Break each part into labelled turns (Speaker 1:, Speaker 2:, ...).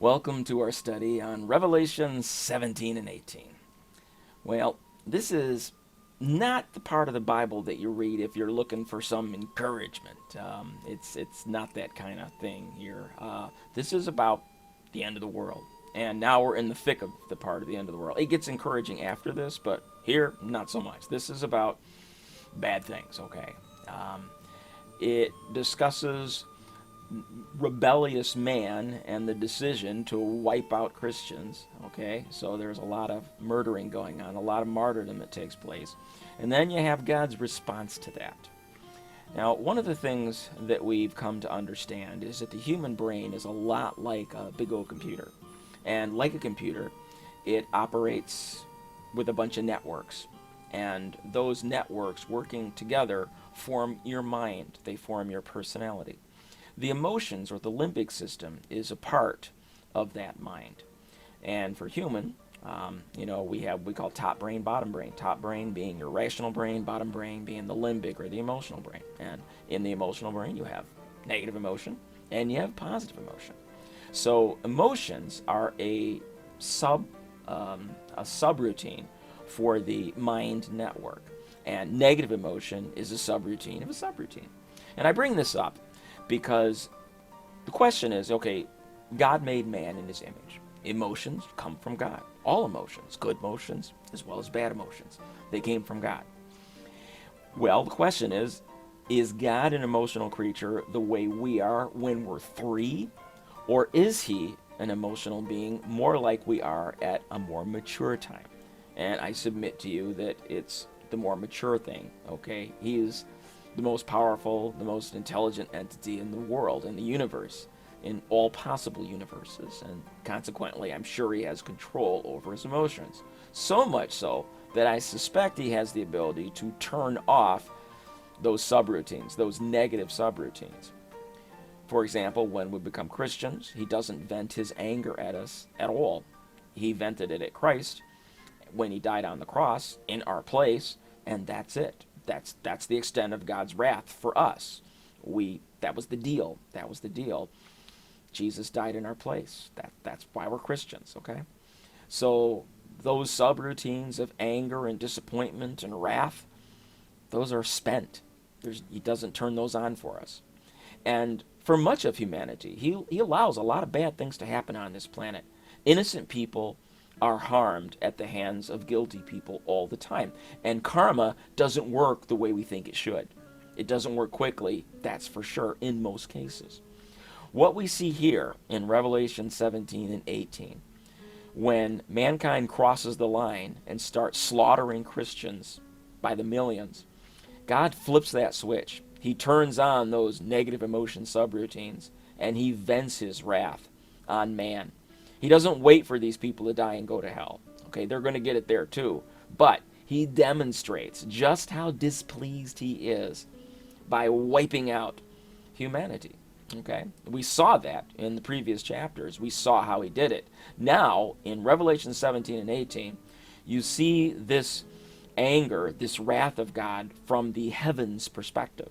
Speaker 1: Welcome to our study on Revelation 17 and 18. Well, this is not the part of the Bible that you read if you're looking for some encouragement. It's not that kind of thing here. This is about the end of the world. And now we're in the thick of the part of the end of the world. It gets encouraging after this, but here, not so much. This is about bad things, okay? It discusses rebellious man and the decision to wipe out Christians. Okay, so there's a lot of murdering going on, a lot of martyrdom that takes place. And then you have God's response to that. Now, one of the things that we've come to understand is that the human brain is a lot like a big old computer. And like a computer, it operates with a bunch of networks. And those networks working together form your mind, they form your personality. The emotions or the limbic system is a part of that mind. And for human, we call top brain, bottom brain. Top brain being your rational brain, bottom brain being the limbic or the emotional brain. And in the emotional brain, you have negative emotion and you have positive emotion. So emotions are a subroutine for the mind network, and negative emotion is a subroutine of a subroutine. And I bring this up because the question is, okay, God made man in his image. Emotions come from God. All emotions, good emotions as well as bad emotions, they came from God. Well, the question is God an emotional creature the way we are when we're 3? Or is he an emotional being more like we are at a more mature time? And I submit to you that it's the more mature thing, okay? He is the most powerful, the most intelligent entity in the world, in the universe, in all possible universes. And consequently, I'm sure he has control over his emotions. So much so that I suspect he has the ability to turn off those subroutines, those negative subroutines. For example, when we become Christians, he doesn't vent his anger at us at all. He vented it at Christ when he died on the cross in our place, and that's it. That's the extent of God's wrath for us. That was the deal. That was the deal. Jesus died in our place. That's why we're Christians, okay? So those subroutines of anger and disappointment and wrath, those are spent. He doesn't turn those on for us. And for much of humanity, he allows a lot of bad things to happen on this planet. Innocent people are harmed at the hands of guilty people all the time. And karma doesn't work the way we think it should. It doesn't work quickly, that's for sure, in most cases. What we see here in Revelation 17 and 18, when mankind crosses the line and starts slaughtering Christians by the millions, God flips that switch. He turns on those negative emotion subroutines and he vents his wrath on man. He doesn't wait for these people to die and go to hell. Okay, they're going to get it there too. But he demonstrates just how displeased he is by wiping out humanity. Okay, we saw that in the previous chapters. We saw how he did it. Now, in Revelation 17 and 18, you see this anger, this wrath of God from the heavens perspective.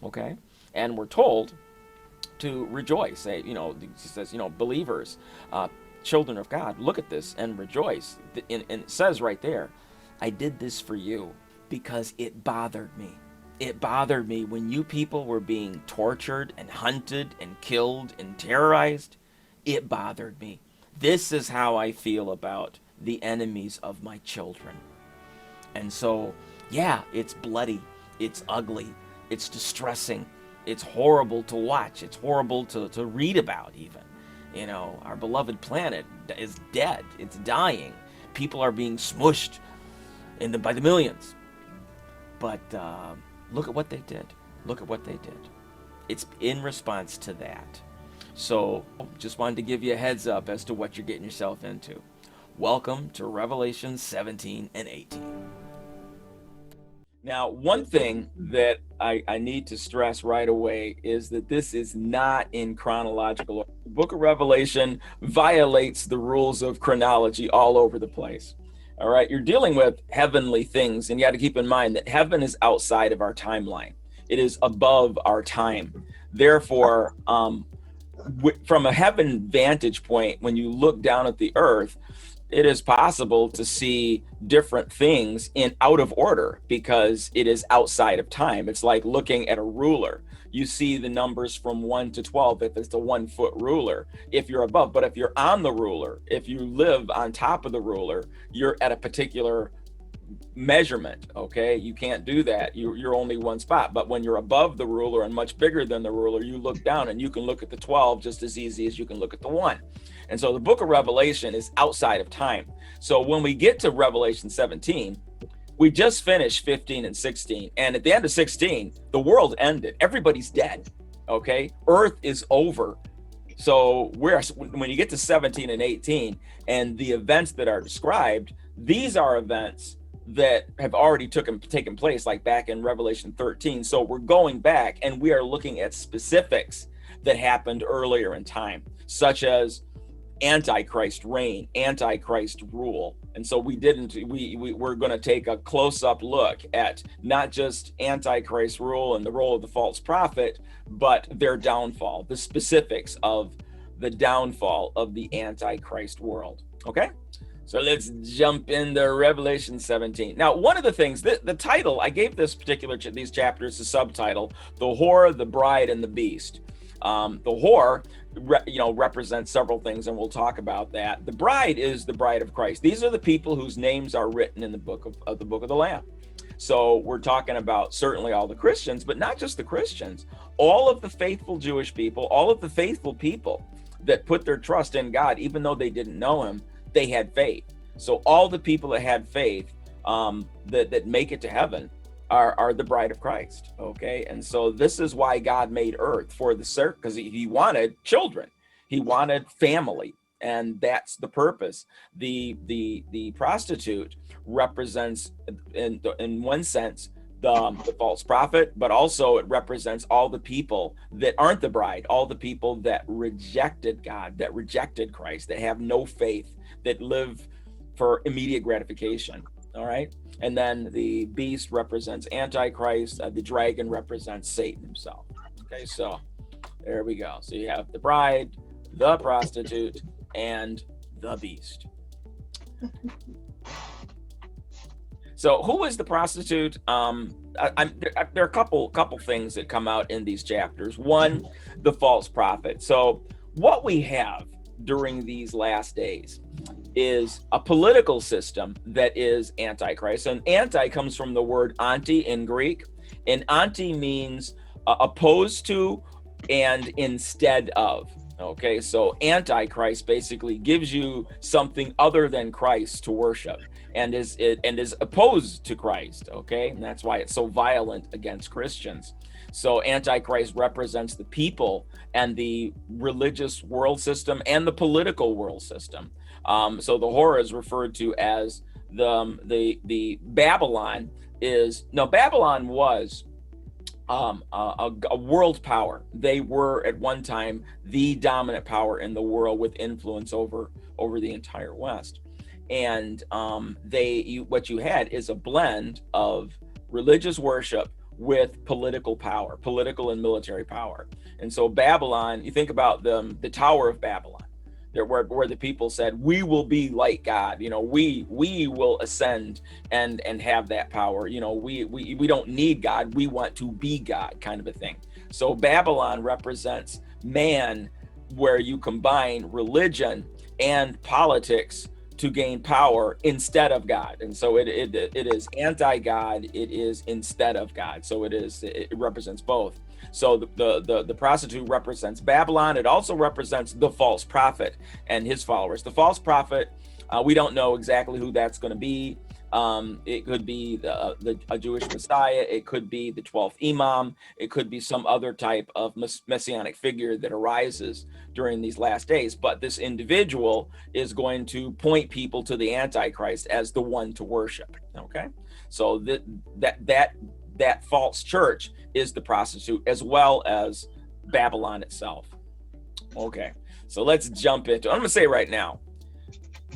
Speaker 1: Okay, and we're told to rejoice. He says, believers, children of God, look at this and rejoice. And it says right there, I did this for you because it bothered me. It bothered me when you people were being tortured and hunted and killed and terrorized. It bothered me. This is how I feel about the enemies of my children. And so, yeah, it's bloody. It's ugly. It's distressing. It's horrible to watch. It's horrible to read about even. Our beloved planet is dead. It's dying. People are being smushed by the millions. But look at what they did. Look at what they did. It's in response to that. So just wanted to give you a heads up as to what you're getting yourself into. Welcome to Revelation 17 and 18. Now, one thing that I need to stress right away is that this is not in chronological order. The book of Revelation violates the rules of chronology all over the place. All right, you're dealing with heavenly things, and you got to keep in mind that heaven is outside of our timeline. It is above our time. Therefore, from a heaven vantage point, when you look down at the earth, it is possible to see different things in out of order because it is outside of time. It's like looking at a ruler. You see the numbers from 1 to 12 if it's a 1 foot ruler, if you're above. But if you're on the ruler, if you live on top of the ruler, you're at a particular measurement. Okay, you can't do that. You're only one spot. But when you're above the ruler and much bigger than the ruler, you look down and you can look at the 12 just as easy as you can look at the 1. And so the book of Revelation is outside of time. So when we get to Revelation 17, we just finished 15 and 16. And at the end of 16, the world ended. Everybody's dead. Okay, earth is over. So when you get to 17 and 18 and the events that are described, these are events that have already taken place, like back in Revelation 13. So we're going back and we are looking at specifics that happened earlier in time, such as Antichrist reign, Antichrist rule. And so we're going to take a close-up look at not just Antichrist rule and the role of the false prophet, but their downfall, the specifics of the downfall of the Antichrist world. Okay? So let's jump into Revelation 17. Now, one of the things, the title, I gave these chapters the subtitle, The Whore, the Bride, and the Beast. The whore, represents several things, and we'll talk about that. The bride is the bride of Christ. These are the people whose names are written in the book of the Lamb. So we're talking about certainly all the Christians, but not just the Christians. All of the faithful Jewish people, all of the faithful people that put their trust in God, even though they didn't know him, they had faith. So all the people that had faith that make it to heaven are the bride of Christ. Okay, and so this is why God made earth for the circle, because he wanted children, he wanted family, and that's the purpose. The prostitute represents, in one sense, the false prophet, but also it represents all the people that aren't the bride, all the people that rejected God, that rejected Christ, that have no faith, that live for immediate gratification. All right. And then the beast represents Antichrist. The dragon represents Satan himself. Okay, so there we go. So you have the bride, the prostitute, and the beast. So who is the prostitute? There are a couple things that come out in these chapters. One, the false prophet. So what we have during these last days is a political system that is Antichrist. And anti comes from the word anti in Greek. And anti means opposed to and instead of. Okay, so Antichrist basically gives you something other than Christ to worship and is opposed to Christ. Okay, and that's why it's so violent against Christians. So Antichrist represents the people and the religious world system and the political world system. So the whore is referred to as the Babylon is, no, Babylon was a world power. They were at one time the dominant power in the world with influence over the entire West. And what you had is a blend of religious worship with political power, political and military power. And so Babylon, you think about the Tower of Babylon, there where the people said, we will be like God, we will ascend and have that power. We don't need God, we want to be God, kind of a thing. So Babylon represents man, where you combine religion and politics to gain power instead of God. And so it is anti-God, it is instead of God. So it represents both. So the prostitute represents Babylon. It also represents the false prophet and his followers. The false prophet, we don't know exactly who that's going to be. It could be a Jewish Messiah. It could be the 12th Imam. It could be some other type of messianic figure that arises during these last days. But this individual is going to point people to the Antichrist as the one to worship. Okay, so that false church is the prostitute, as well as Babylon itself. Okay, so let's jump into it. I'm going to say right now,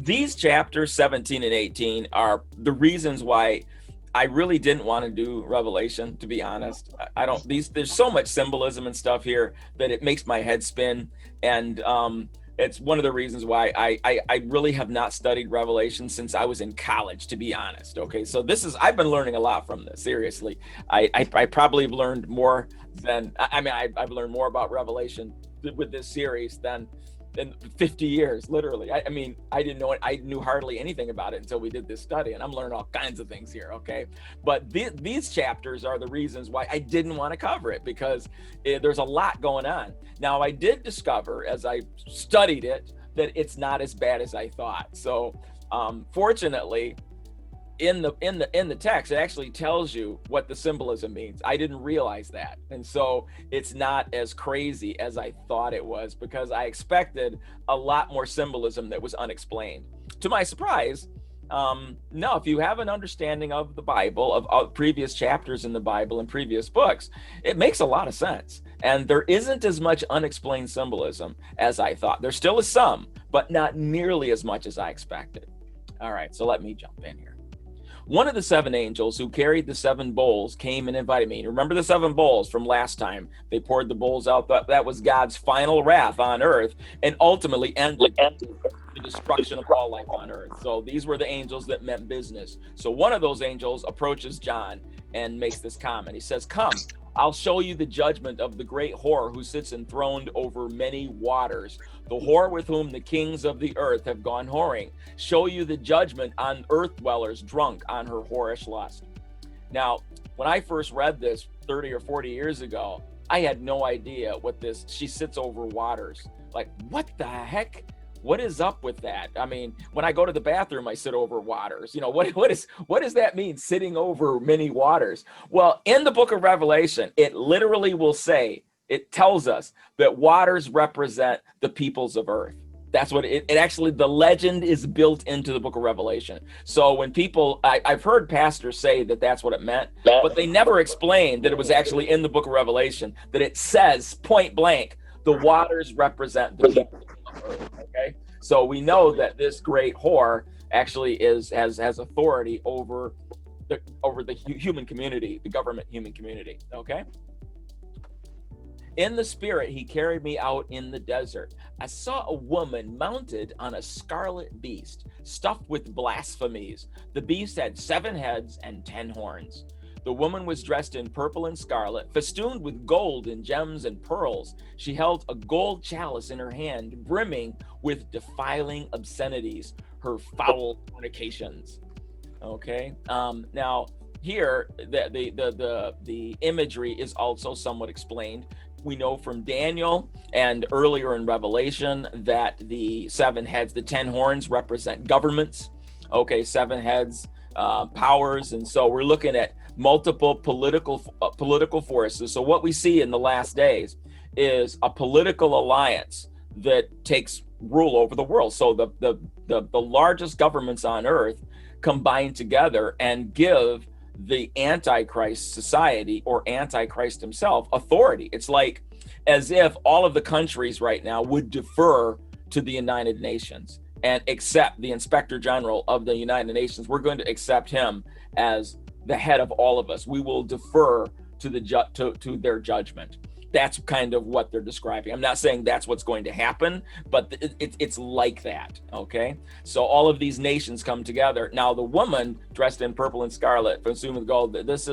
Speaker 1: these chapters 17 and 18 are the reasons why I really didn't want to do Revelation, to be honest. I don't, there's so much symbolism and stuff here that it makes my head spin. And it's one of the reasons why I really have not studied Revelation since I was in college, to be honest. Okay, so I've been learning a lot from this, seriously. I probably have learned more than, I've learned more about Revelation with this series than in 50 years, literally. I mean, I didn't know it. I knew hardly anything about it until we did this study, and I'm learning all kinds of things here, okay? But these chapters are the reasons why I didn't want to cover it, because there's a lot going on. Now, I did discover, as I studied it, that it's not as bad as I thought. So, fortunately, in the text, it actually tells you what the symbolism means. I didn't realize that, and so it's not as crazy as I thought it was, because I expected a lot more symbolism that was unexplained. To my surprise, no, if you have an understanding of the Bible, of previous chapters in the Bible and previous books, it makes a lot of sense, and there isn't as much unexplained symbolism as I thought. There still is some, but not nearly as much as I expected. All right, so let me jump in here. One of the seven angels who carried the seven bowls came and invited me. Remember the seven bowls from last time? They poured the bowls out. That was God's final wrath on earth, and ultimately ended the destruction of all life on earth. So these were the angels that meant business. So one of those angels approaches John and makes this comment. He says, "Come, I'll show you the judgment of the great whore who sits enthroned over many waters, the whore with whom the kings of the earth have gone whoring. Show you the judgment on earth dwellers drunk on her whorish lust." Now, when I first read this 30 or 40 years ago, I had no idea what this, she sits over waters. Like, what the heck? What is up with that? I mean, when I go to the bathroom, I sit over waters. You know, what does that mean, sitting over many waters? Well, in the book of Revelation, it literally will say, it tells us that waters represent the peoples of earth. That's what it actually, the legend is built into the book of Revelation. So when people, I've heard pastors say that that's what it meant, but they never explained that it was actually in the book of Revelation, that it says point blank, the waters represent the people of earth. Okay, so we know that this great whore actually has authority over the human community, the government human community. Okay. In the spirit, he carried me out in the desert. I saw a woman mounted on a scarlet beast, stuffed with blasphemies. The beast had 7 heads and 10 horns. The woman was dressed in purple and scarlet, festooned with gold and gems and pearls. She held a gold chalice in her hand, brimming with defiling obscenities, her foul fornications. Okay. Now here, the imagery is also somewhat explained. We know from Daniel and earlier in Revelation that the 7 heads, the 10 horns, represent governments. Okay, 7 heads, powers, and so we're looking at multiple political forces. So what we see in the last days is a political alliance that takes rule over the world. So the largest governments on earth combine together and give the Antichrist society, or Antichrist himself, authority. It's like as if all of the countries right now would defer to the United Nations and accept the Inspector General of the United Nations. We're going to accept him as the head of all of us. We will defer to their judgment. That's kind of what they're describing. I'm not saying that's what's going to happen, but it's like that, okay? So all of these nations come together. Now the woman dressed in purple and scarlet, festooned with gold, this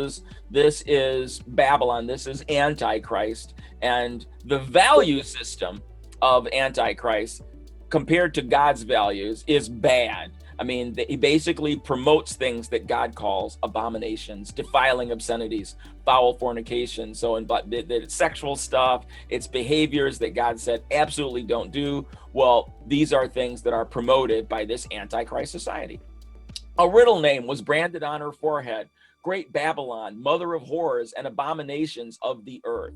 Speaker 1: is Babylon, this is Antichrist, and the value system of Antichrist compared to God's values is bad. I mean, he basically promotes things that God calls abominations, defiling obscenities, foul fornication. So it's sexual stuff, it's behaviors that God said absolutely don't do. Well, these are things that are promoted by this Antichrist society. A riddle name was branded on her forehead: Great Babylon, mother of horrors and abominations of the earth.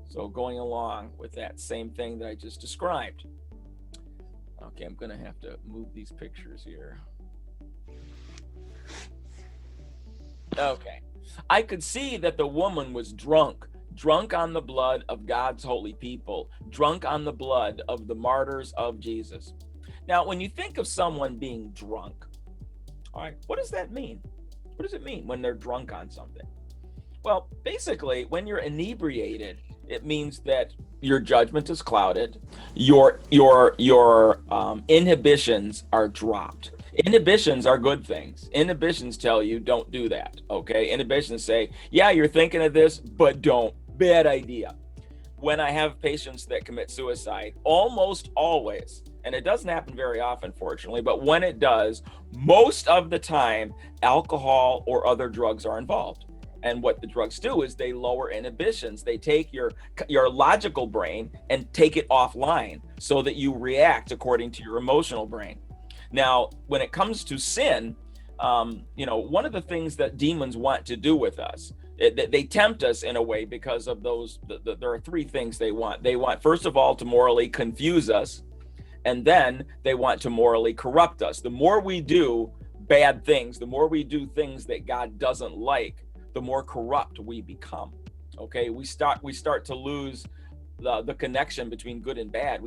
Speaker 1: So going along with that same thing that I just described. Okay, I'm gonna have to move these pictures here. Okay, I could see that the woman was drunk on the blood of God's holy people, drunk on the blood of the martyrs of Jesus. Now, when you think of someone being drunk, all right, what does that mean? What does it mean when they're drunk on something? Well, basically, when you're inebriated, it means that your judgment is clouded, your inhibitions are dropped. Inhibitions are good things. Inhibitions tell you don't do that. Okay, inhibitions say, yeah, you're thinking of this, but don't. Bad idea. When I have patients that commit suicide, almost always, and it doesn't happen very often, fortunately, but when it does, most of the time, alcohol or other drugs are involved. And what the drugs do is they lower inhibitions. They take your logical brain and take it offline so that you react according to your emotional brain. Now, when it comes to sin, one of the things that demons want to do with us, they tempt us in a way because of those. There are three things they want. They want, first of all, to morally confuse us, and then they want to morally corrupt us. The more we do bad things, the more we do things that God doesn't like, the more corrupt we become. Okay, we start to lose the connection between good and bad.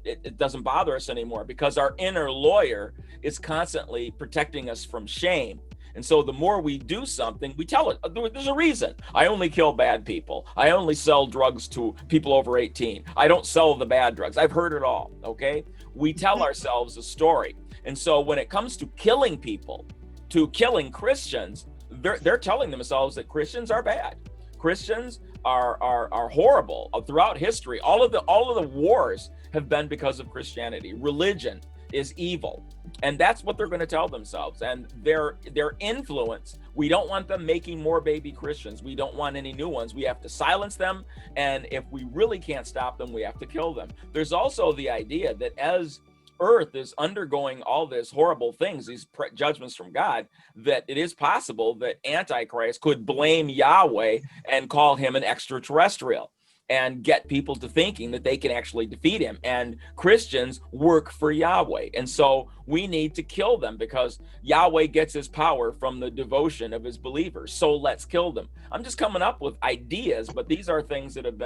Speaker 1: It doesn't bother us anymore because our inner lawyer is constantly protecting us from shame. And so the more we do something, we tell it, there's a reason. I only kill bad people. I only sell drugs to people over 18. I don't sell the bad drugs. I've heard it all, okay? We tell ourselves a story. And so when it comes to killing people, to killing Christians, they're telling themselves that Christians are bad. Christians are horrible. Throughout history. All of the wars have been because of Christianity. Religion is evil, and that's what they're going to tell themselves. And their influence, we don't want them making more baby Christians. We don't want any new ones. We have to silence them, and if we really can't stop them, we have to kill them. There's also the idea that as earth is undergoing all this horrible things, these judgments from God, that it is possible that Antichrist could blame Yahweh and call him an extraterrestrial and get people to thinking that they can actually defeat him. And Christians work for Yahweh. And so we need to kill them because Yahweh gets his power from the devotion of his believers. So let's kill them. I'm just coming up with ideas, but these are things that have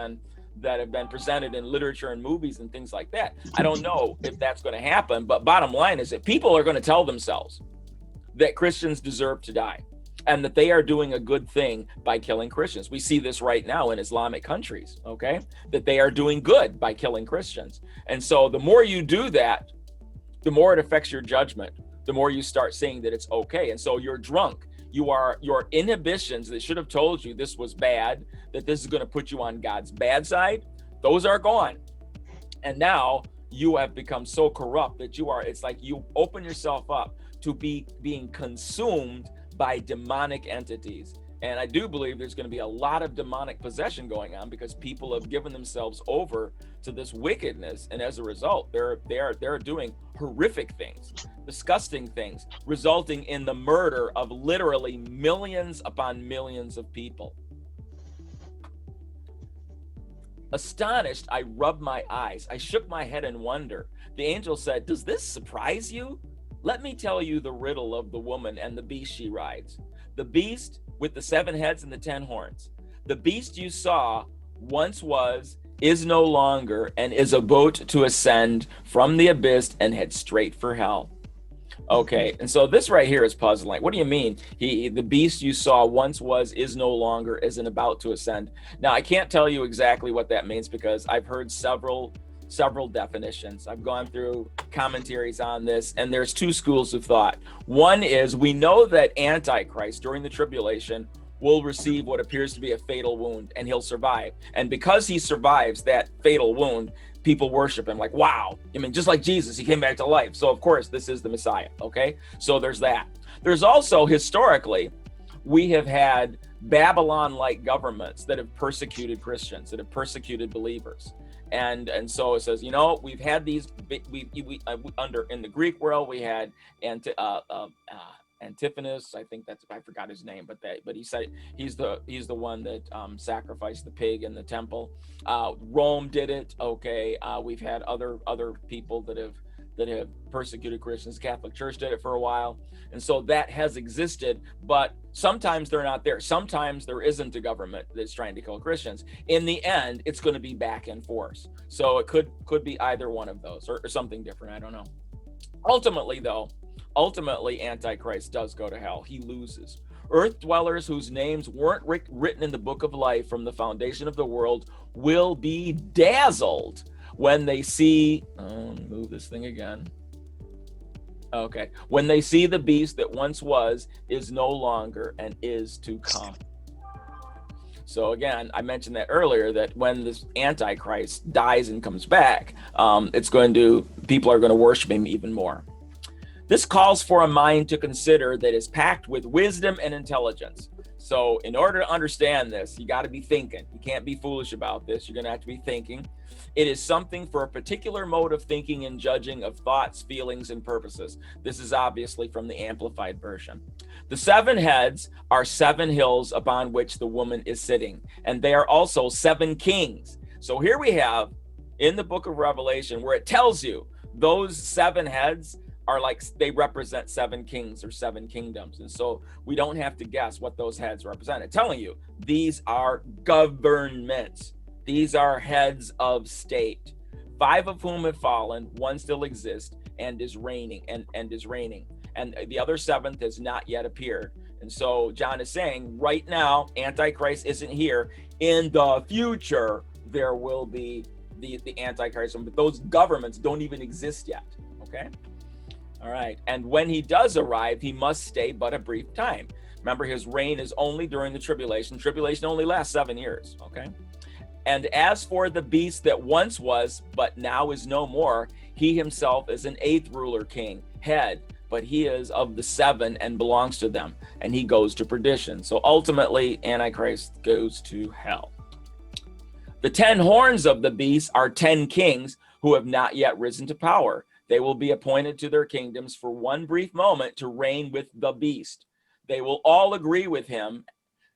Speaker 1: been presented in literature and movies and things like that. I don't know if that's going to happen, but bottom line is that people are going to tell themselves that Christians deserve to die and that they are doing a good thing by killing Christians. We see this right now in Islamic countries, okay? That they are doing good by killing Christians. And so the more you do that, the more it affects your judgment, the more you start saying that it's okay. And so you're drunk. Your inhibitions that should have told you this was bad, that this is going to put you on God's bad side, those are gone. And now you have become so corrupt that it's like you open yourself up to being consumed by demonic entities. And I do believe there's going to be a lot of demonic possession going on because people have given themselves over to this wickedness, and as a result, they're doing horrific things, disgusting things, resulting in the murder of literally millions upon millions of people. Astonished, I rubbed my eyes. I shook my head in wonder. The angel said, "Does this surprise you? Let me tell you the riddle of the woman and the beast she rides. The beast with the 7 heads and the 10 horns. The beast you saw once was, is no longer, and is about to ascend from the abyss and head straight for hell." Okay, and so this right here is puzzling. What do you mean? The beast you saw once was, is no longer, is and about to ascend. Now, I can't tell you exactly what that means because I've heard several definitions. I've gone through commentaries on this, and there's 2 schools of thought. One is we know that Antichrist during the tribulation will receive what appears to be a fatal wound, and he'll survive. And because he survives that fatal wound, people worship him like, wow. I mean, just like Jesus, he came back to life. So of course, this is the Messiah. Okay. So there's that. There's also historically, we have had Babylon-like governments that have persecuted Christians, that have persecuted believers. And so it says, we've had these, in the Greek world, we had Antiphonus, I think I forgot his name, but he said he's the one that sacrificed the pig in the temple. Rome did it. Okay, we've had other people that have persecuted Christians. The Catholic Church did it for a while, and so that has existed. But sometimes they're not there. Sometimes there isn't a government that's trying to kill Christians. In the end, it's going to be back in force. So it could be either one of those or something different. I don't know. Ultimately, Antichrist does go to hell. He loses. Earth dwellers whose names weren't written in the book of life from the foundation of the world will be dazzled when they see, move this thing again. Okay, when they see the beast that once was, is no longer, and is to come. So again, I mentioned that earlier, that when this Antichrist dies and comes back, people are going to worship him even more. This calls for a mind to consider that is packed with wisdom and intelligence. So in order to understand this, you got to be thinking. You can't be foolish about this. You're going to have to be thinking. It is something for a particular mode of thinking and judging of thoughts, feelings, and purposes. This is obviously from the Amplified Version. The 7 heads are 7 hills upon which the woman is sitting, and they are also 7 kings. So here we have in the book of Revelation where it tells you those 7 heads are like, they represent 7 kings or 7 kingdoms. And so we don't have to guess what those heads represent. It's telling you these are governments. These are heads of state, 5 of whom have fallen, 1 still exists and is reigning, and the other 7th has not yet appeared. And so John is saying right now, Antichrist isn't here. In the future, there will be the Antichrist, but those governments don't even exist yet. Okay. All right. And when he does arrive, he must stay but a brief time. Remember, his reign is only during the tribulation. Tribulation only lasts 7 years. Okay. And as for the beast that once was, but now is no more, he himself is an 8th ruler king, head, but he is of the 7 and belongs to them, and he goes to perdition. So ultimately, Antichrist goes to hell. The 10 horns of the beast are 10 kings who have not yet risen to power. They will be appointed to their kingdoms for one brief moment to reign with the beast. They will all agree with him.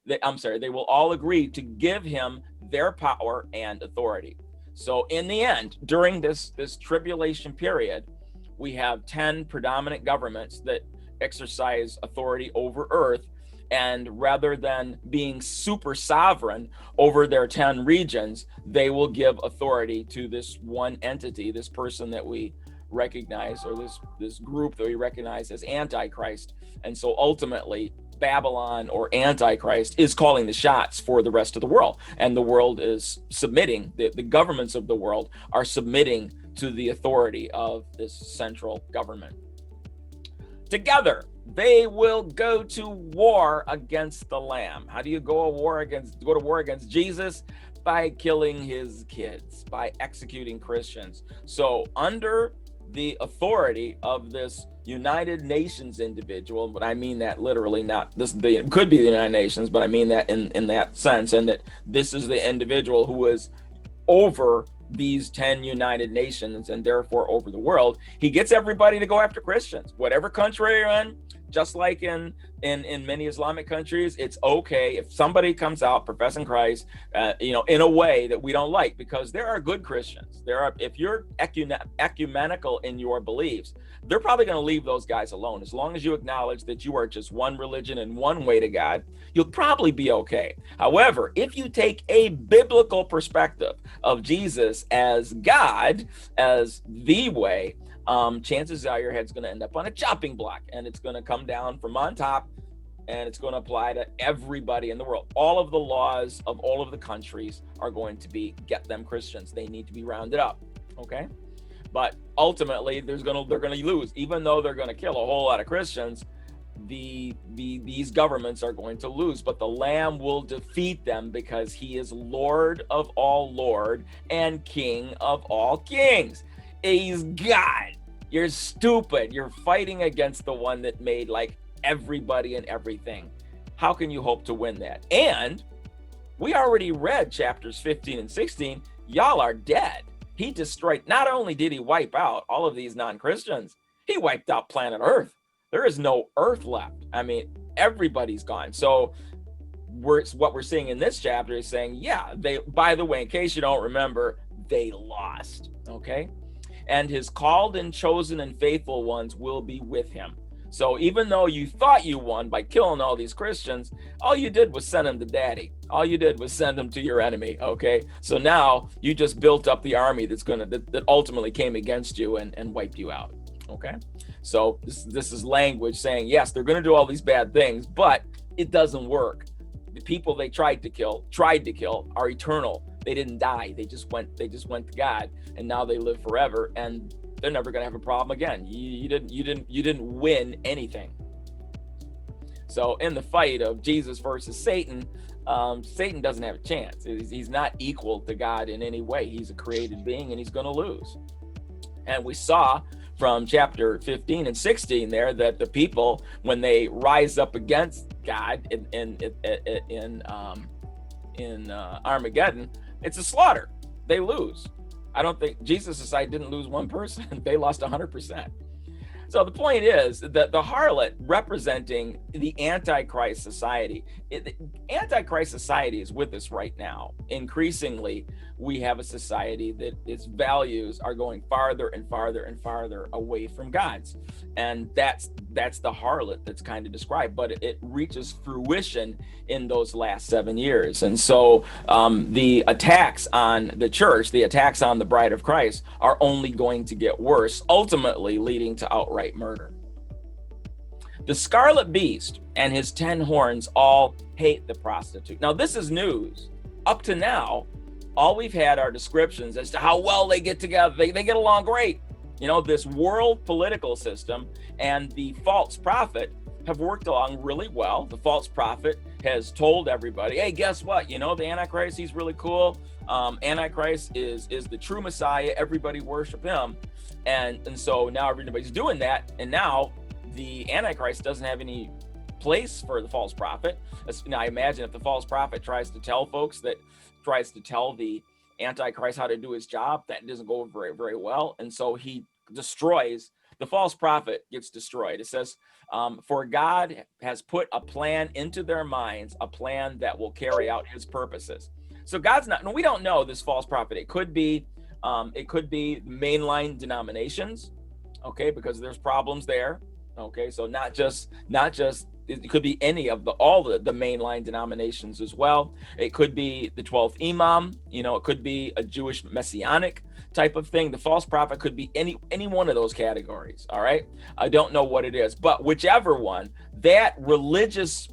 Speaker 1: They will all agree to give him their power and authority. So in the end, during this tribulation period, we have 10 predominant governments that exercise authority over earth. And rather than being super sovereign over their 10 regions, they will give authority to this one entity, this person that we recognize, or this group that we recognize as Antichrist. And so ultimately, Babylon or Antichrist is calling the shots for the rest of the world. And the world is submitting, the governments of the world are submitting to the authority of this central government. Together, they will go to war against the Lamb. How do you go to war against Jesus? By killing his kids, by executing Christians. So under the authority of this United Nations individual, but I mean that literally, it could be the United Nations, but I mean that in that sense, and that this is the individual who is over these 10 United Nations and therefore over the world. He gets everybody to go after Christians, whatever country you're in. Just like in many Islamic countries, it's okay if somebody comes out professing Christ, in a way that we don't like, because there are good Christians. If you're ecumenical in your beliefs, they're probably going to leave those guys alone. As long as you acknowledge that you are just one religion and one way to God, you'll probably be okay. However, if you take a biblical perspective of Jesus as God, as the way, chances are your head's going to end up on a chopping block, and it's going to come down from on top, and it's going to apply to everybody in the world. All of the laws of all of the countries are going to be, get them Christians. They need to be rounded up. Okay. But ultimately they're going to lose, even though they're going to kill a whole lot of Christians. These governments are going to lose, but the Lamb will defeat them because he is Lord of all Lord and King of all kings. He's God. You're stupid. You're fighting against the one that made like everybody and everything. How can you hope to win that? And we already read chapters 15 and 16. Y'all are dead. He destroyed, not only did he wipe out all of these non-Christians, he wiped out planet Earth. There is no Earth left. I mean, everybody's gone. So what we're seeing in this chapter is saying, yeah, by the way, in case you don't remember, they lost. Okay. And his called and chosen and faithful ones will be with him. So even though you thought you won by killing all these Christians, all you did was send them to daddy. All you did was send them to your enemy. Okay. So now you just built up the army that ultimately came against you and wiped you out. Okay. So this is language saying, yes, they're going to do all these bad things, but it doesn't work. The people they tried to kill are eternal. They didn't die. They just went to God, and now they live forever, and they're never going to have a problem again. You didn't win anything. So in the fight of Jesus versus Satan, Satan doesn't have a chance. He's not equal to God in any way. He's a created being, and he's going to lose. And we saw from chapter 15 and 16 there that the people, when they rise up against God in Armageddon, it's a slaughter. They lose. I don't think Jesus' side didn't lose one person. They lost 100%. So the point is that the harlot representing the Antichrist society, the Antichrist society is with us right now. Increasingly, we have a society that its values are going farther and farther and farther away from God's. And that's the harlot that's kind of described, but it reaches fruition in those last 7 years. And so the attacks on the church, the attacks on the bride of Christ are only going to get worse, ultimately leading to outright murder. The scarlet beast and his 10 horns all hate the prostitute. Now, this is news. Up to now, all we've had are descriptions as to how well they get together. They get along great. You know, this world political system and the false prophet have worked along really well. The false prophet has told everybody, hey, guess what? You know, the Antichrist, he's really cool. Antichrist is the true Messiah. Everybody worship him. And so now everybody's doing that. And now the Antichrist doesn't have any place for the false prophet. Now, I imagine if the false prophet tries to tell the Antichrist how to do his job, that doesn't go very, very well. And so he destroys, the false prophet gets destroyed. It says, for God has put a plan into their minds, a plan that will carry out his purposes. So God's not, no, we don't know this false prophet. It could be mainline denominations, okay, because there's problems there. Okay, so not just it could be any of all the mainline denominations as well. It could be the 12th Imam, you know, it could be a Jewish messianic type of thing. The false prophet could be any one of those categories, all right? I don't know what it is, but whichever one, that religious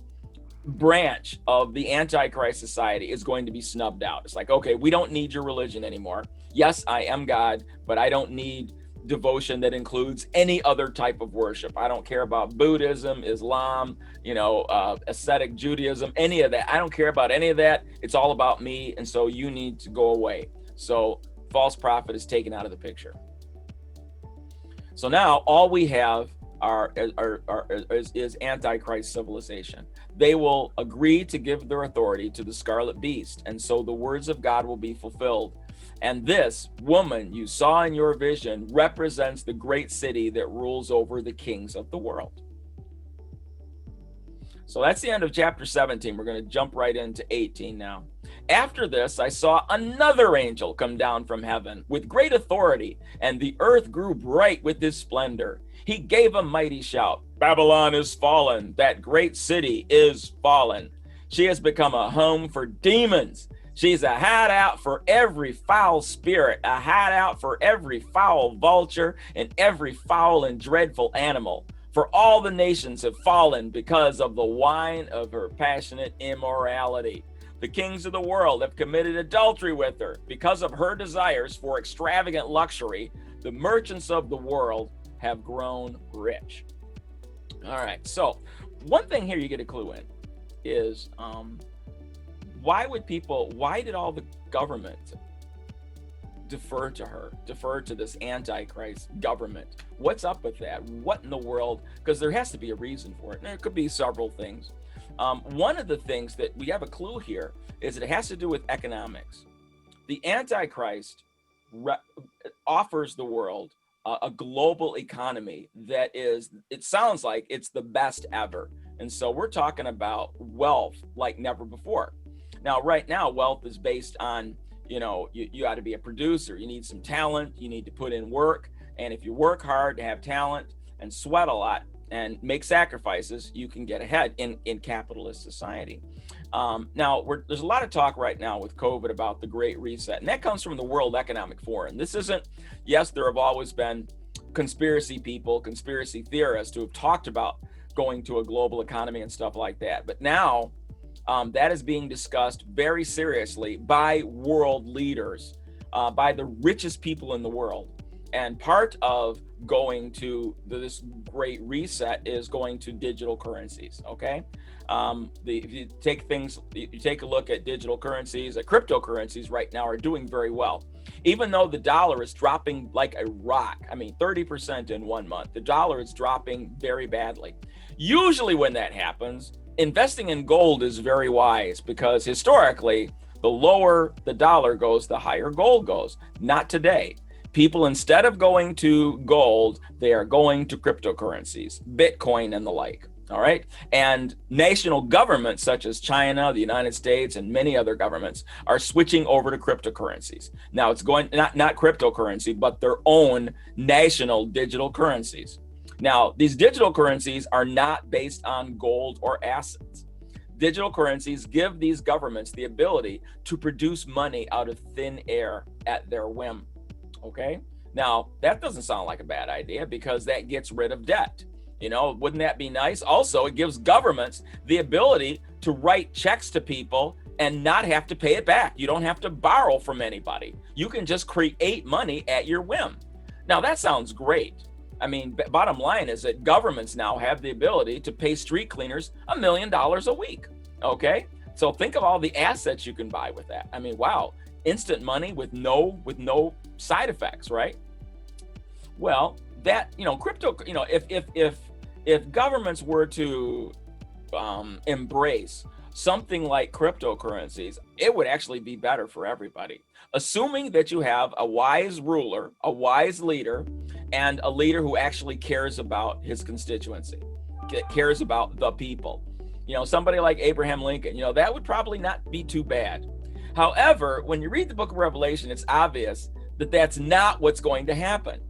Speaker 1: branch of the Antichrist society is going to be snubbed out. It's like, okay, we don't need your religion anymore. Yes, I am God, but I don't need devotion that includes any other type of worship. I don't care about Buddhism, Islam, ascetic Judaism, any of that. I don't care about any of that. It's all about me, and so you need to go away. So false prophet is taken out of the picture. So now all we have is Antichrist civilization. They will agree to give their authority to the scarlet beast, and so the words of God will be fulfilled. And this woman you saw in your vision represents the great city that rules over the kings of the world. So that's the end of chapter 17. We're going to jump right into 18 now. After this, I saw another angel come down from heaven with great authority, and the earth grew bright with his splendor. He gave a mighty shout, Babylon is fallen, that great city is fallen. She has become a home for demons. She's a hideout for every foul spirit, a hideout for every foul vulture and every foul and dreadful animal. For all the nations have fallen because of the wine of her passionate immorality. The kings of the world have committed adultery with her. Because of her desires for extravagant luxury, the merchants of the world have grown rich. All right, so one thing here you get a clue in is why did all the government defer to this Antichrist government? What's up with that? What in the world? Because there has to be a reason for it. And there could be several things. One of the things that we have a clue here is that it has to do with economics. The Antichrist offers the world a global economy that is, it sounds like it's the best ever. And so we're talking about wealth like never before. Now, right now, wealth is based on, you got to be a producer. You need some talent. You need to put in work. And if you work hard to have talent and sweat a lot and make sacrifices, you can get ahead in capitalist society. Now, there's a lot of talk right now with COVID about the Great Reset, and that comes from the World Economic Forum. This isn't, yes, there have always been conspiracy people, conspiracy theorists who have talked about going to a global economy and stuff like that. But now that is being discussed very seriously by world leaders, by the richest people in the world. And part of going to this great reset is going to digital currencies. Okay, if you take a look at digital currencies, cryptocurrencies right now are doing very well. Even though the dollar is dropping like a rock, I mean 30% in 1 month, the dollar is dropping very badly. Usually when that happens, investing in gold is very wise, because historically, the lower the dollar goes, the higher gold goes. Not today. People, instead of going to gold, they are going to cryptocurrencies, Bitcoin and the like. All right. And national governments such as China, the United States, and many other governments are switching over to cryptocurrencies. Now it's going not cryptocurrency, but their own national digital currencies. Now, these digital currencies are not based on gold or assets. Digital currencies give these governments the ability to produce money out of thin air at their whim. Okay. Now, that doesn't sound like a bad idea, because that gets rid of debt. You know, wouldn't that be nice? Also, it gives governments the ability to write checks to people and not have to pay it back. You don't have to borrow from anybody. You can just create money at your whim. Now, that sounds great. I mean, bottom line is that governments now have the ability to pay street cleaners $1 million a week. Okay. So think of all the assets you can buy with that. I mean, wow, instant money with no side effects, right? Well, that, crypto, if governments were to embrace something like cryptocurrencies, it would actually be better for everybody. Assuming that you have a wise ruler, a wise leader, and a leader who actually cares about his constituency, cares about the people. Somebody like Abraham Lincoln, that would probably not be too bad. However, when you read the book of Revelation, it's obvious that that's not what's going to happen.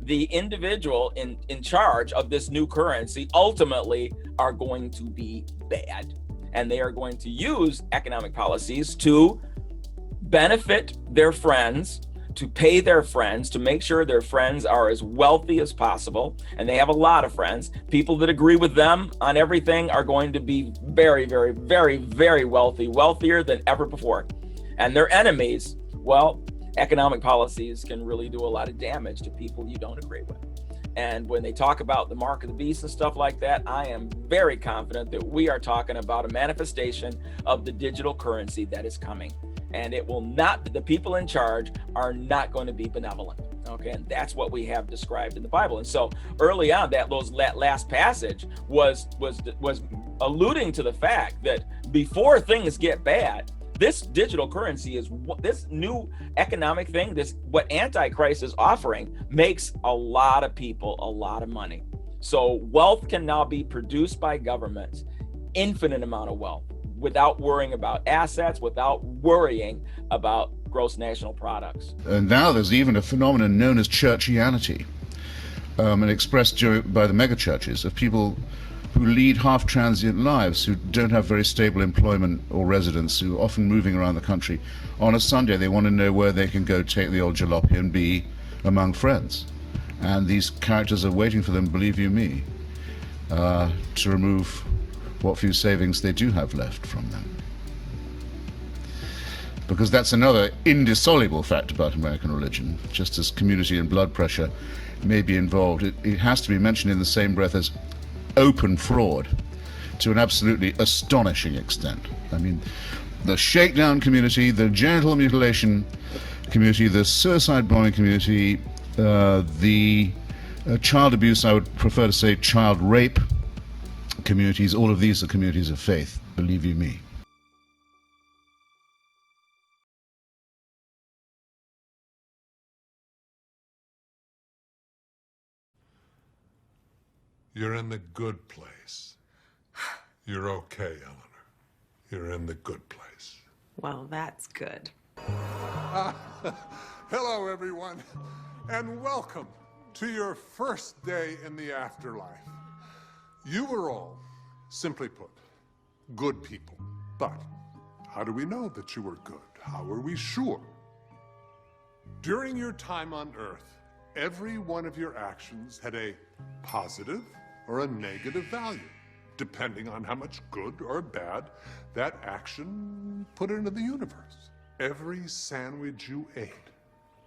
Speaker 1: The individual in charge of this new currency ultimately are going to be bad. And they are going to use economic policies to benefit their friends, to pay their friends, to make sure their friends are as wealthy as possible. And they have a lot of friends. People that agree with them on everything are going to be very, very, very, very wealthy, wealthier than ever before. And their enemies, well, economic policies can really do a lot of damage to people you don't agree with. And when they talk about the mark of the beast and stuff like that, I am very confident that we are talking about a manifestation of the digital currency that is coming. And it will not, the people in charge are not going to be benevolent. Okay, and that's what we have described in the Bible. And so early on, that last passage was alluding to the fact that before things get bad, this digital currency is this new economic thing, what Antichrist is offering makes a lot of people a lot of money. So wealth can now be produced by governments, infinite amount of wealth, without worrying about assets, without worrying about gross national products.
Speaker 2: And now there's even a phenomenon known as churchianity, and expressed by the megachurches, of people who lead half-transient lives, who don't have very stable employment or residence, who are often moving around the country. On a Sunday, they want to know where they can go take the old jalopy and be among friends. And these characters are waiting for them, believe you me, to remove what few savings they do have left from them. Because that's another indissoluble fact about American religion. Just as community and blood pressure may be involved, it has to be mentioned in the same breath as open fraud to an absolutely astonishing extent. I mean, the shakedown community, the genital mutilation community, the suicide bombing community, the child abuse, I would prefer to say child rape communities, all of these are communities of faith, believe you me.
Speaker 3: You're in the good place. You're okay, Eleanor. You're in the good place.
Speaker 4: Well, that's good.
Speaker 3: Hello, everyone, and welcome to your first day in the afterlife. You were all, simply put, good people. But how do we know that you were good? How are we sure? During your time on Earth, every one of your actions had a positive or a negative value, depending on how much good or bad that action put into the universe. Every sandwich you ate,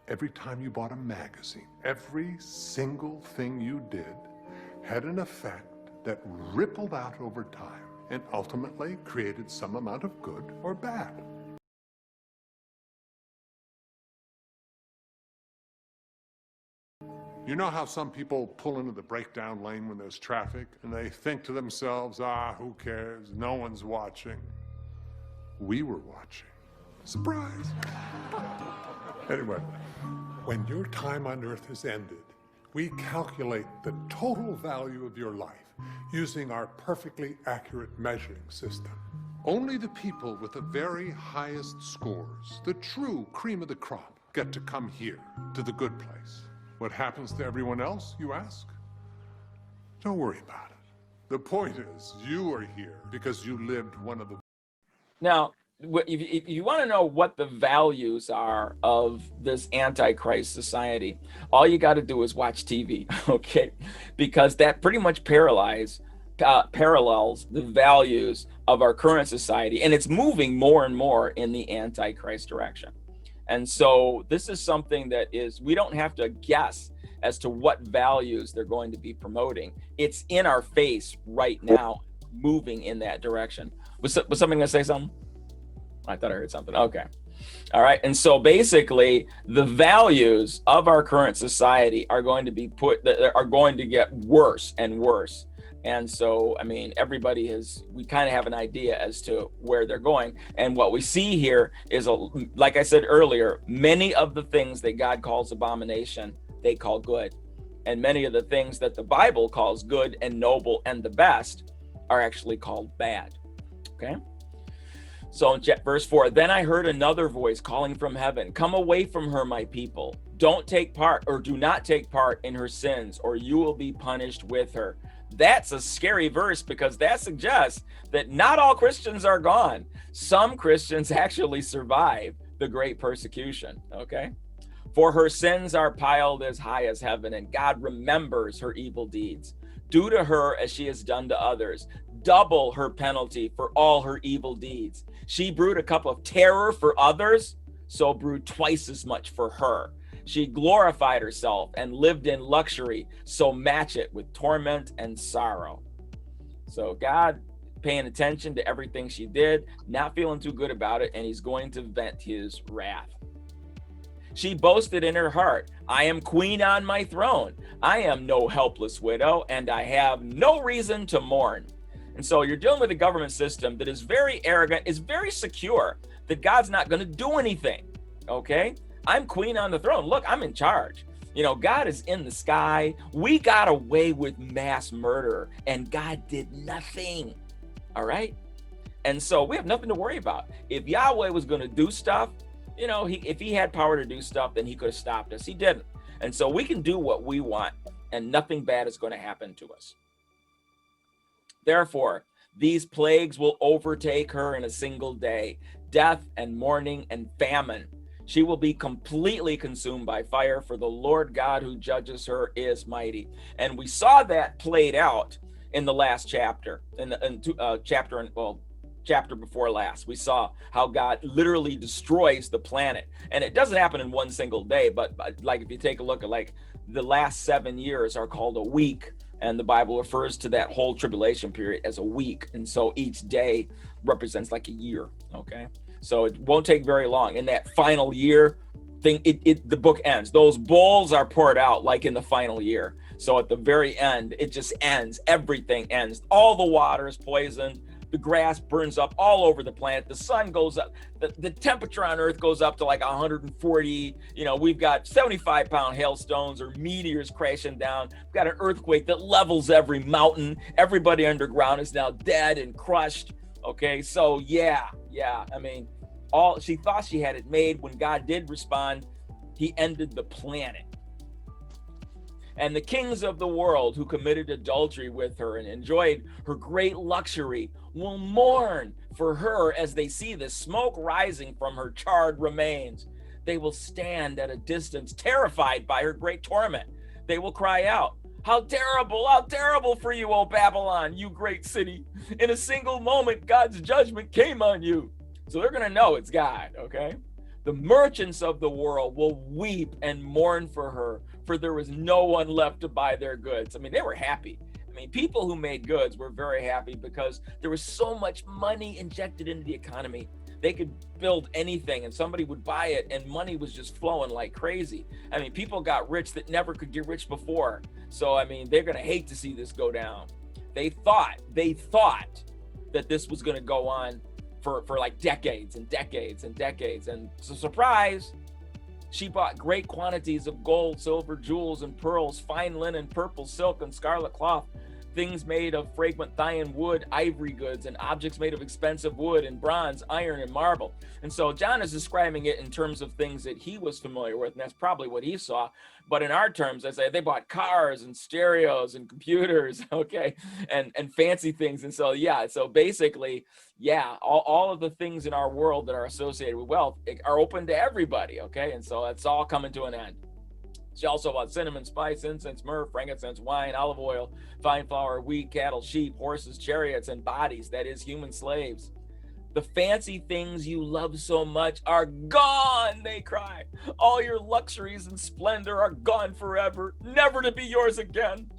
Speaker 3: every time you bought a magazine, every single thing you did had an effect that rippled out over time and ultimately created some amount of good or bad. You know how some people pull into the breakdown lane when there's traffic and they think to themselves, who cares? No one's watching. We were watching. Surprise. Anyway, when your time on earth has ended, we calculate the total value of your life using our perfectly accurate measuring system. Only the people with the very highest scores, the true cream of the crop, get to come here, to the good place. What happens to everyone else, you ask? Don't worry about it. The point is, you are here because you lived one of the...
Speaker 1: Now, if you want to know what the values are of this Antichrist society, all you got to do is watch TV, okay? Because that pretty much parallels the values of our current society, and it's moving more and more in the Antichrist direction. And so this is something that we don't have to guess as to what values they're going to be promoting. It's in our face right now, moving in that direction. Was somebody gonna say something? I thought I heard something. Okay. All right. And so basically the values of our current society are going to be are going to get worse and worse. And so, I mean, we kind of have an idea as to where they're going. And what we see here is, like I said earlier, many of the things that God calls abomination, they call good. And many of the things that the Bible calls good and noble and the best are actually called bad. Okay. So in verse 4, then I heard another voice calling from heaven, come away from her, my people. Don't take part, or do not take part in her sins, or you will be punished with her. That's a scary verse, because that suggests that not all Christians are gone. Some Christians actually survive the great persecution, okay? For her sins are piled as high as heaven, and God remembers her evil deeds. Do to her as she has done to others. Double her penalty for all her evil deeds. She brewed a cup of terror for others, so brewed twice as much for her. She glorified herself and lived in luxury, so match it with torment and sorrow. So God paying attention to everything she did, not feeling too good about it, and he's going to vent his wrath. She boasted in her heart, I am queen on my throne. I am no helpless widow, and I have no reason to mourn. And so you're dealing with a government system that is very arrogant, is very secure, that God's not going to do anything, okay? I'm queen on the throne. Look, I'm in charge. You know, God is in the sky. We got away with mass murder, and God did nothing, all right? And so we have nothing to worry about. If Yahweh was going to do stuff, you know, if he had power to do stuff, then he could have stopped us. He didn't. And so we can do what we want, and nothing bad is going to happen to us. Therefore, these plagues will overtake her in a single day, death and mourning and famine. She will be completely consumed by fire, for the Lord God who judges her is mighty. And we saw that played out in the last chapter, chapter before last. We saw how God literally destroys the planet. And it doesn't happen in one single day, but like if you take a look at like the last 7 years are called a week. And the Bible refers to that whole tribulation period as a week. And so each day represents like a year, okay? So it won't take very long. In that final year thing, the book ends. Those bowls are poured out like in the final year. So at the very end, it just ends. Everything ends. All the water is poisoned. The grass burns up all over the planet. The sun goes up. The temperature on Earth goes up to like 140. You know, we've got 75-pound hailstones or meteors crashing down. We've got an earthquake that levels every mountain. Everybody underground is now dead and crushed. Okay, so yeah. I mean, she thought she had it made. When God did respond, he ended the planet. And the kings of the world who committed adultery with her and enjoyed her great luxury will mourn for her as they see the smoke rising from her charred remains. They will stand at a distance, terrified by her great torment. They will cry out, How terrible for you, O Babylon, you great city. In a single moment, God's judgment came on you. So they're going to know it's God, okay? The merchants of the world will weep and mourn for her, for there was no one left to buy their goods. I mean, they were happy. I mean, people who made goods were very happy because there was so much money injected into the economy. They could build anything and somebody would buy it, and money was just flowing like crazy. I mean, people got rich that never could get rich before. So, I mean, they're going to hate to see this go down. They thought that this was going to go on for like decades and decades and decades. And so, surprise, she bought great quantities of gold, silver, jewels, and pearls, fine linen, purple silk, and scarlet cloth, things made of fragrant Thyan wood, ivory goods, and objects made of expensive wood and bronze, iron, and marble. And so John is describing it in terms of things that he was familiar with, and that's probably what he saw. But in our terms, I say they bought cars and stereos and computers, okay, and fancy things. And so, yeah, so basically, yeah, all of the things in our world that are associated with wealth are open to everybody, okay? And so it's all coming to an end. She also bought cinnamon, spice, incense, myrrh, frankincense, wine, olive oil, fine flour, wheat, cattle, sheep, horses, chariots, and bodies, that is, human slaves. The fancy things you love so much are gone, they cry. All your luxuries and splendor are gone forever, never to be yours again.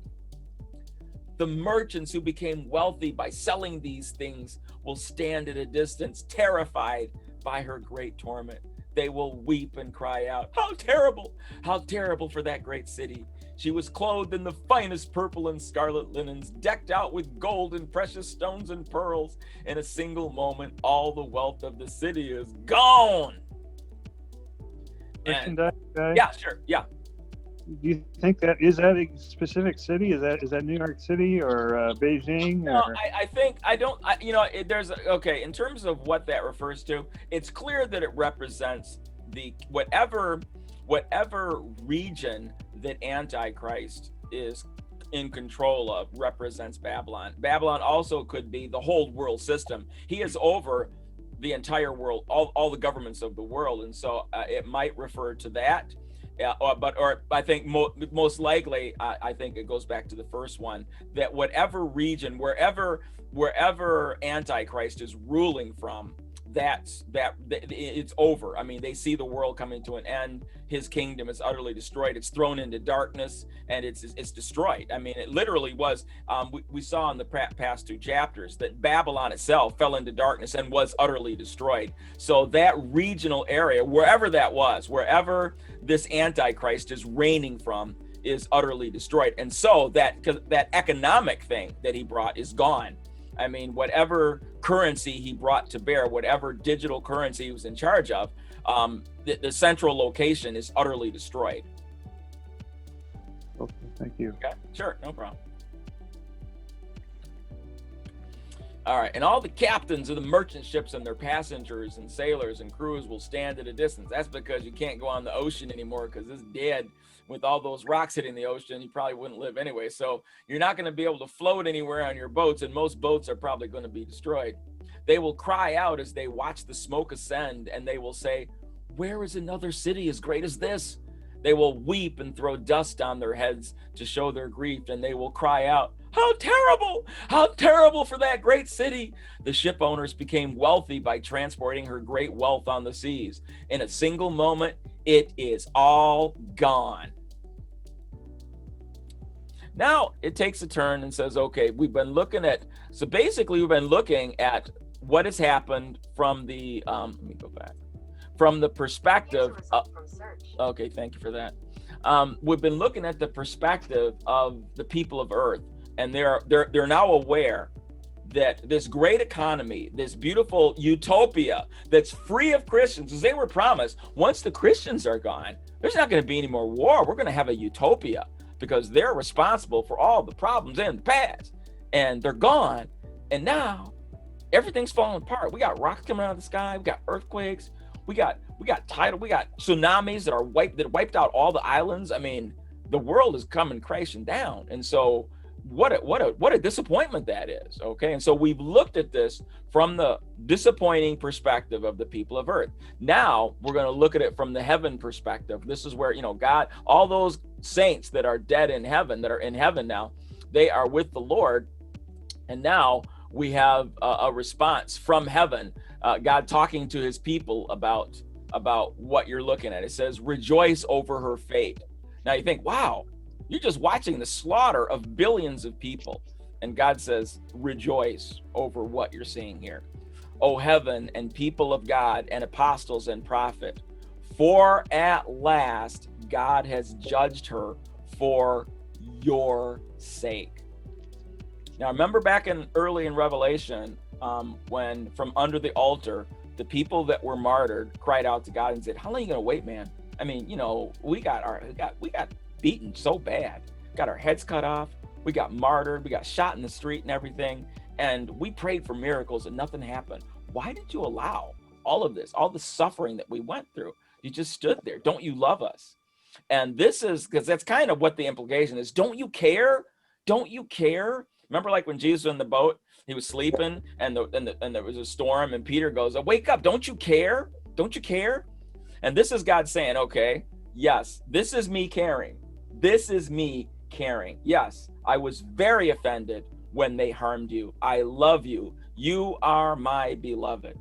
Speaker 1: The merchants who became wealthy by selling these things will stand at a distance, terrified by her great torment. They will weep and cry out, how terrible for that great city. She was clothed in the finest purple and scarlet linens, decked out with gold and precious stones and pearls. In a single moment, all the wealth of the city is gone. And, yeah, sure, yeah.
Speaker 5: Do you think that a specific city? Is that New York City or Beijing?
Speaker 1: No, I think in terms of what that refers to, it's clear that it represents the whatever region that Antichrist is in control of represents Babylon. Babylon also could be the whole world system. He is over the entire world, all the governments of the world, and so it might refer to that. Yeah, or I think most likely, I think it goes back to the first one, that whatever region, wherever Antichrist is ruling from, it's over. I mean, they see the world coming to an end. His kingdom is utterly destroyed. It's thrown into darkness and it's destroyed. I mean, it literally was. We saw in the past two chapters that Babylon itself fell into darkness and was utterly destroyed. So that regional area, wherever that was, wherever this Antichrist is reigning from, is utterly destroyed. And so that economic thing that he brought is gone. I mean, whatever currency he brought to bear, whatever digital currency he was in charge of, the central location is utterly destroyed.
Speaker 5: Okay, thank you.
Speaker 1: Okay, sure, no problem. All right, and all the captains of the merchant ships and their passengers and sailors and crews will stand at a distance. That's because you can't go on the ocean anymore because it's dead. With all those rocks hitting the ocean, you probably wouldn't live anyway. So you're not going to be able to float anywhere on your boats, and most boats are probably going to be destroyed. They will cry out as they watch the smoke ascend, and they will say, where is another city as great as this? They will weep and throw dust on their heads to show their grief, and they will cry out, how terrible for that great city. The ship owners became wealthy by transporting her great wealth on the seas. In a single moment, it is all gone. Now it takes a turn and says, okay, we've been looking at what has happened from the, let me go back, from the perspective, okay, thank you for that. We've been looking at the perspective of the people of Earth, and they're now aware that this great economy, this beautiful utopia that's free of Christians, as they were promised, once the Christians are gone, there's not going to be any more war. We're going to have a utopia because they're responsible for all the problems in the past, and they're gone. And now everything's falling apart. We got rocks coming out of the sky. We got earthquakes. We got tsunamis that wiped out all the islands. I mean, the world is coming crashing down. And so what a disappointment that is. Okay, and so we've looked at this from the disappointing perspective of the people of earth. Now we're going to look at it from the heaven perspective. This is where, God, all those saints that are dead in heaven, that are in heaven now, they are with the Lord. And now we have a response from heaven, God talking to his people about what you're looking at. It says, rejoice over her fate. Now you think, wow, you're just watching the slaughter of billions of people. And God says, rejoice over what you're seeing here. O heaven and people of God and apostles and prophet, for at last God has judged her for your sake. Now, remember back early in Revelation, when from under the altar, the people that were martyred cried out to God and said, how long are you going to wait, man? I mean, we got beaten so bad, got our heads cut off, we got martyred, we got shot in the street and everything, and we prayed for miracles and nothing happened. Why did you allow all of this, all the suffering that we went through? You just stood there. Don't you love us? And this is because that's kind of what the implication is. Don't you care? Don't you care? Remember, like when Jesus was in the boat, he was sleeping, and there was a storm, and Peter goes, wake up! Don't you care? Don't you care? And this is God saying, okay, yes, this is me caring. This is me caring. Yes, I was very offended when they harmed you. I love you. You are my beloved.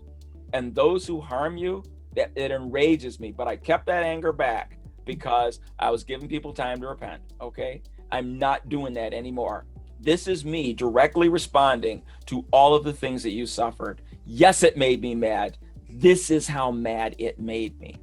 Speaker 1: And those who harm you, that it enrages me. But I kept that anger back because I was giving people time to repent. Okay, I'm not doing that anymore. This is me directly responding to all of the things that you suffered. Yes, it made me mad. This is how mad it made me.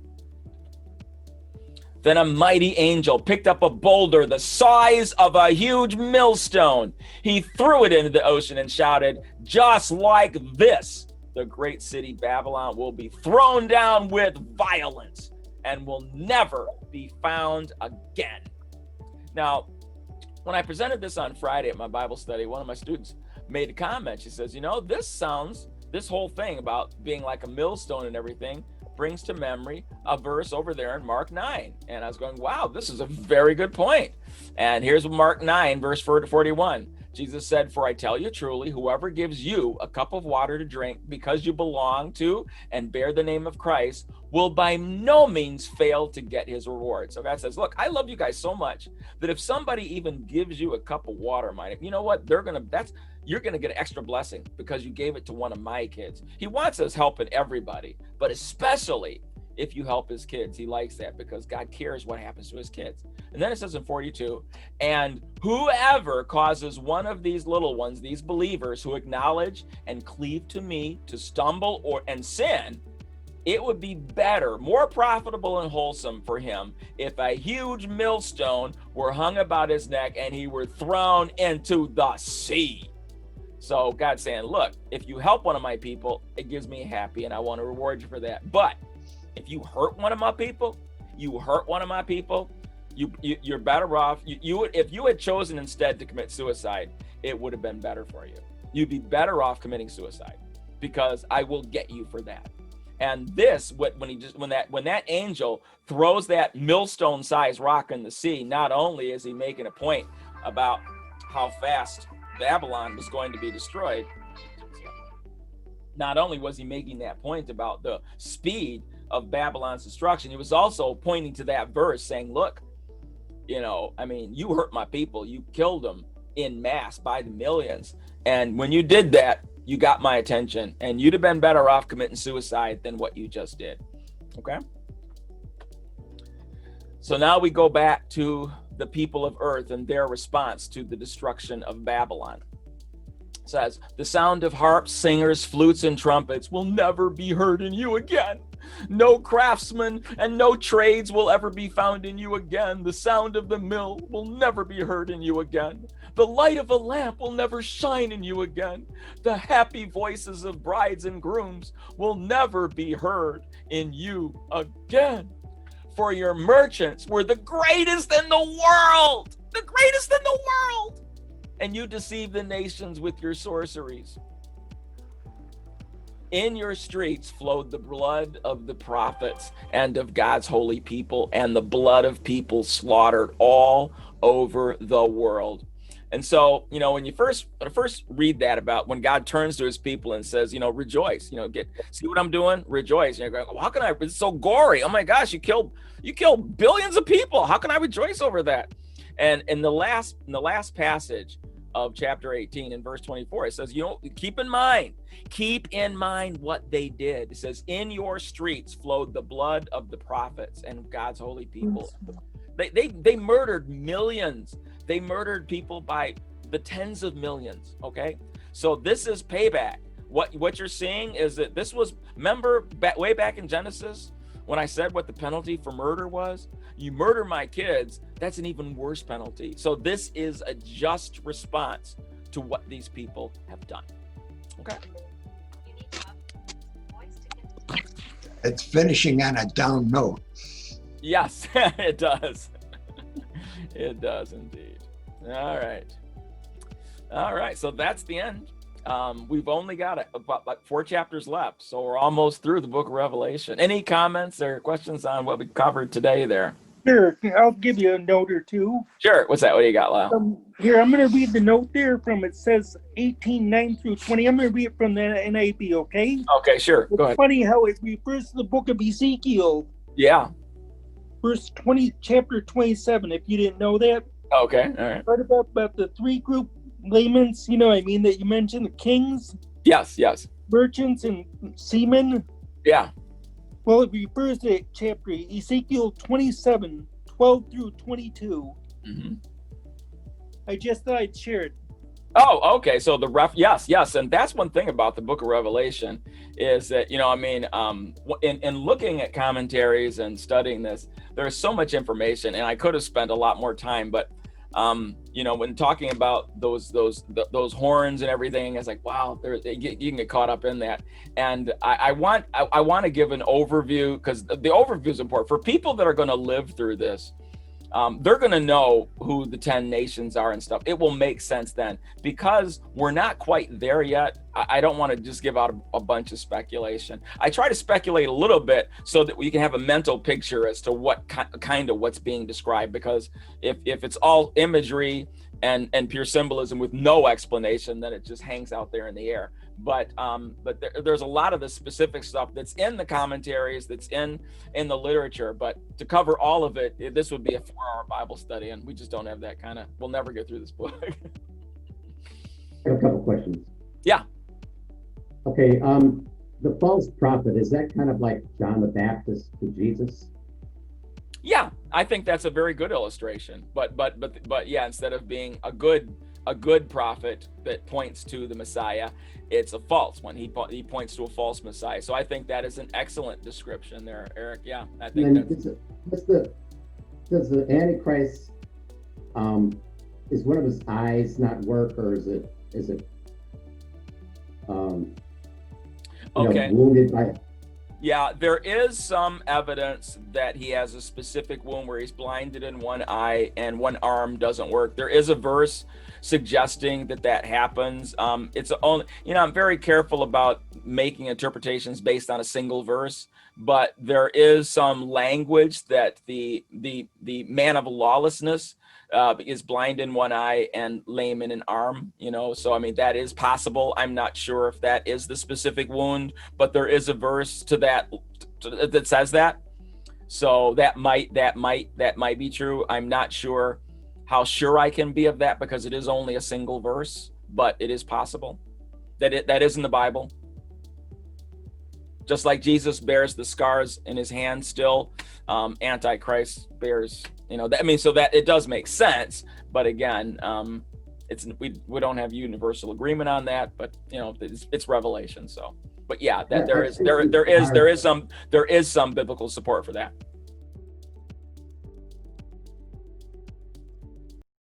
Speaker 1: Then a mighty angel picked up a boulder the size of a huge millstone. He threw it into the ocean and shouted, just like this, the great city Babylon will be thrown down with violence and will never be found again. Now, when I presented this on Friday at my Bible study, one of my students made a comment. She says, this whole thing about being like a millstone and everything brings to memory a verse over there in Mark 9. And I was going, wow, this is a very good point. And here's Mark 9, verse 41. Jesus said, for I tell you truly, whoever gives you a cup of water to drink because you belong to and bear the name of Christ will by no means fail to get his reward. So God says, look, I love you guys so much that if somebody even gives you a cup of water, you know what? You're going to get an extra blessing because you gave it to one of my kids. He wants us helping everybody, but especially if you help his kids. He likes that because God cares what happens to his kids. And then it says in 42, and whoever causes one of these little ones, these believers who acknowledge and cleave to me to stumble and sin, it would be better, more profitable and wholesome for him if a huge millstone were hung about his neck and he were thrown into the sea. So God's saying, look, if you help one of my people, it gives me happy and I want to reward you for that. But if you hurt one of my people, you're better off. If you had chosen instead to commit suicide, it would have been better for you. You'd be better off committing suicide because I will get you for that. And this, when that angel throws that millstone-sized rock in the sea, not only is he making a point about how fast Babylon was going to be destroyed, not only was he making that point about the speed of Babylon's destruction, he was also pointing to that verse saying, look, you hurt my people, you killed them in mass by the millions. And when you did that, you got my attention, and you'd have been better off committing suicide than what you just did. Okay? So now we go back to the people of earth and their response to the destruction of Babylon. It says, the sound of harps, singers, flutes, and trumpets will never be heard in you again. No craftsmen and no trades will ever be found in you again. The sound of the mill will never be heard in you again. The light of a lamp will never shine in you again. The happy voices of brides and grooms will never be heard in you again. For your merchants were the greatest in the world, and you deceived the nations with your sorceries. In your streets flowed the blood of the prophets and of God's holy people, and the blood of people slaughtered all over the world. And so, when you first read that about when God turns to his people and says, rejoice, see what I'm doing, rejoice. And you're going, well, how can I? It's so gory. Oh my gosh, you killed billions of people. How can I rejoice over that? And in the last passage of chapter 18 in verse 24, it says, keep in mind what they did. It says, in your streets flowed the blood of the prophets and God's holy people. They murdered millions. They murdered people by the tens of millions. Okay, so this is payback. What you're seeing is that this was, remember way back in Genesis when I said what the penalty for murder was? You murder my kids, that's an even worse penalty. So this is a just response to what these people have done. Okay.
Speaker 6: It's finishing on a down note.
Speaker 1: Yes, it does. It does indeed. All right. So that's the end. We've only got about 4 chapters left, so we're almost through the book of Revelation. Any comments or questions on what we covered today there?
Speaker 7: Sure, I'll give you a note or two.
Speaker 1: Sure. What's that? What do you got, Lyle?
Speaker 7: Here, I'm going to read the note there from, it says 18:9 through 20. I'm going to read it from the NIV, okay?
Speaker 1: Okay, sure. Go ahead.
Speaker 7: It's funny how it refers to the book of Ezekiel.
Speaker 1: Yeah.
Speaker 7: Verse 20, chapter 27, if you didn't know that.
Speaker 1: Okay, all right.
Speaker 7: What about the 3 group laymen, that you mentioned, the kings?
Speaker 1: Yes.
Speaker 7: Merchants and seamen?
Speaker 1: Yeah.
Speaker 7: Well, it refers to chapter Ezekiel 27, 12 through 22.
Speaker 1: Mm-hmm.
Speaker 7: I just thought I'd share it.
Speaker 1: Oh, okay. So yes. And that's one thing about the book of Revelation is that, in looking at commentaries and studying this, there's so much information and I could have spent a lot more time, but when talking about those horns and everything, it's like, wow, you can get caught up in that. And I want to give an overview, because the overview is important for people that are going to live through this. They're going to know who the 10 nations are and stuff. It will make sense then, because we're not quite there yet. I don't want to just give out a bunch of speculation. I try to speculate a little bit so that we can have a mental picture as to what kind of what's being described, because if it's all imagery and pure symbolism with no explanation, then it just hangs out there in the air. But there's a lot of the specific stuff that's in the commentaries, that's in the literature. But to cover all of it, this would be a 4-hour Bible study, and we just don't have that we'll never get through this book.
Speaker 8: I have a couple questions.
Speaker 1: Yeah.
Speaker 8: Okay, the false prophet, is that kind of like John the Baptist to Jesus?
Speaker 1: Yeah, I think that's a very good illustration. But yeah, instead of being a good prophet that points to the Messiah, it's a false one. He points to a false Messiah. So I think that is an excellent description there, Eric. Yeah, I think
Speaker 8: does the Antichrist, is one of his eyes not work, or is it
Speaker 1: okay.
Speaker 8: Wounded by?
Speaker 1: Yeah, there is some evidence that he has a specific wound where he's blinded in one eye and one arm doesn't work. There is a verse suggesting that happens. It's only, I'm very careful about making interpretations based on a single verse, but there is some language that the man of lawlessness is blind in one eye and lame in an arm, so I mean, that is possible. I'm not sure if that is the specific wound, but there is a verse that says that. So that might be true. I'm not sure how sure I can be of that, because it is only a single verse, but it is possible that is in the Bible. Just like Jesus bears the scars in his hand still, Antichrist bears, so that it does make sense. But again, we don't have universal agreement on that, but it's Revelation. So, but yeah, that there is some biblical support for that.